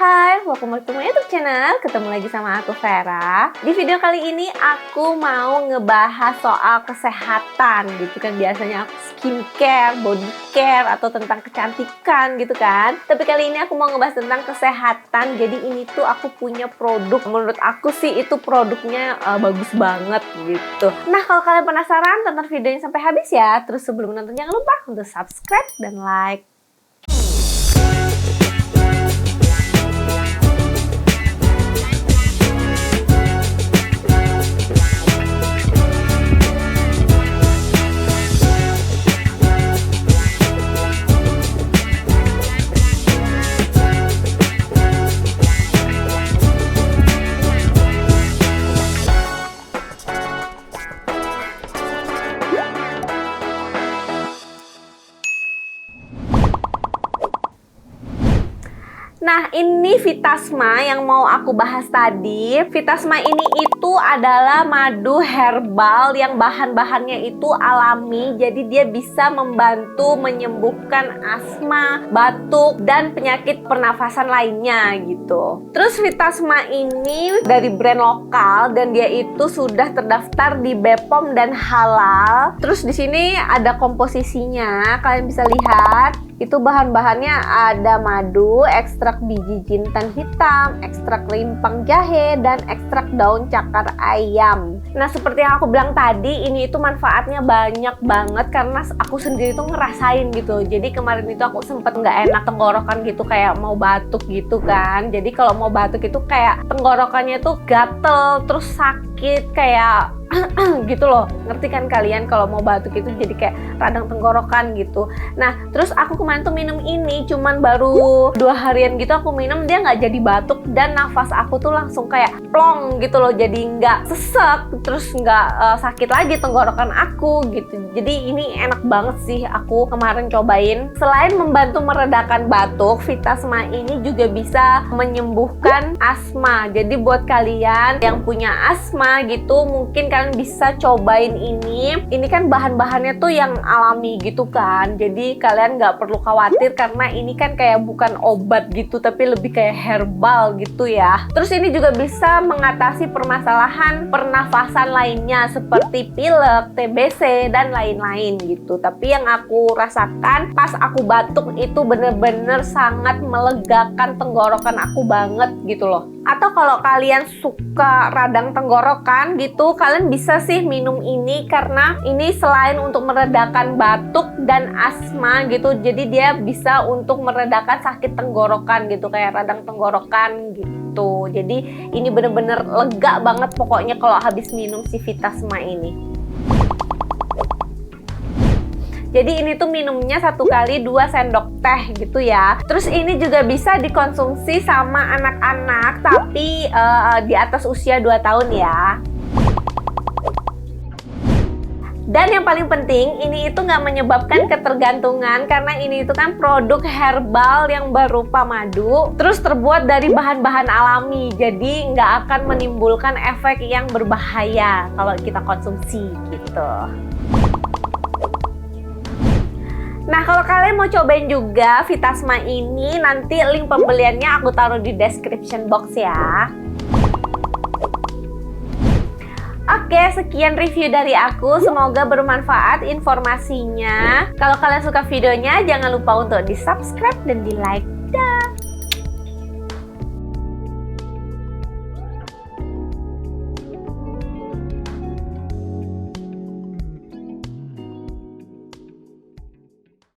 Hai, welcome back to my YouTube channel. Ketemu lagi sama aku Vera. Di video kali ini aku mau ngebahas soal kesehatan gitu kan. Biasanya aku skincare, body care, atau tentang kecantikan gitu kan. Tapi kali ini aku mau ngebahas tentang kesehatan. Jadi ini tuh aku punya produk. Menurut aku sih itu produknya bagus banget gitu. Nah, kalau kalian penasaran, tonton videonya sampai habis ya. Terus sebelum nonton jangan lupa untuk subscribe dan like. Nah, ini Vitasma yang mau aku bahas tadi. Vitasma ini itu adalah madu herbal yang bahan-bahannya itu alami. Jadi dia bisa membantu menyembuhkan asma, batuk, dan penyakit pernafasan lainnya gitu. Terus Vitasma ini dari brand lokal dan dia itu sudah terdaftar di BPOM dan halal. Terus di sini ada komposisinya, kalian bisa lihat. Itu bahan-bahannya ada madu, ekstrak biji jintan hitam, ekstrak rimpang jahe, dan ekstrak daun cakar ayam. Nah, seperti yang aku bilang tadi, ini itu manfaatnya banyak banget karena aku sendiri tuh ngerasain gitu. Jadi kemarin itu aku sempet nggak enak tenggorokan gitu, kayak mau batuk gitu kan. Jadi kalau mau batuk itu kayak tenggorokannya tuh gatel, terus sakit kayak gitu loh. Ngerti kan kalian kalau mau batuk itu jadi kayak radang tenggorokan gitu. Nah, terus aku kemarin tuh minum ini cuman baru 2 harian gitu aku minum, dia nggak jadi batuk dan nafas aku tuh langsung kayak plong gitu loh. Jadi nggak sesek, terus nggak sakit lagi tenggorokan aku gitu. Jadi ini enak banget sih, aku kemarin cobain. Selain membantu meredakan batuk, Vitasma ini juga bisa menyembuhkan asma. Jadi buat kalian yang punya asma gitu, mungkin kalian bisa cobain ini. Ini kan bahan-bahannya tuh yang alami gitu kan. Jadi kalian nggak perlu khawatir karena ini kan kayak bukan obat gitu, tapi lebih kayak herbal gitu ya. Terus ini juga bisa mengatasi permasalahan pernafasan lainnya seperti pilek, TBC, dan lain-lain gitu. Tapi yang aku rasakan pas aku batuk itu bener-bener sangat melegakan tenggorokan aku banget gitu loh. Atau kalau kalian suka radang tenggorokan gitu, kalian bisa sih minum ini karena ini selain untuk meredakan batuk dan asma gitu, jadi dia bisa untuk meredakan sakit tenggorokan gitu, kayak radang tenggorokan gitu. Jadi ini bener-bener lega banget pokoknya kalau habis minum si Vitasma ini. Jadi ini tuh minumnya 1 kali 2 sendok teh gitu ya. Terus ini juga bisa dikonsumsi sama anak-anak tapi di atas usia 2 tahun ya. Dan yang paling penting, ini itu nggak menyebabkan ketergantungan karena ini itu kan produk herbal yang berupa madu, terus terbuat dari bahan-bahan alami, jadi nggak akan menimbulkan efek yang berbahaya kalau kita konsumsi gitu. Nah, kalau kalian mau cobain juga Vitasma ini, nanti link pembeliannya aku taruh di description box ya. Oke, sekian review dari aku. Semoga bermanfaat informasinya. Kalau kalian suka videonya, jangan lupa untuk di subscribe dan di like. Dah.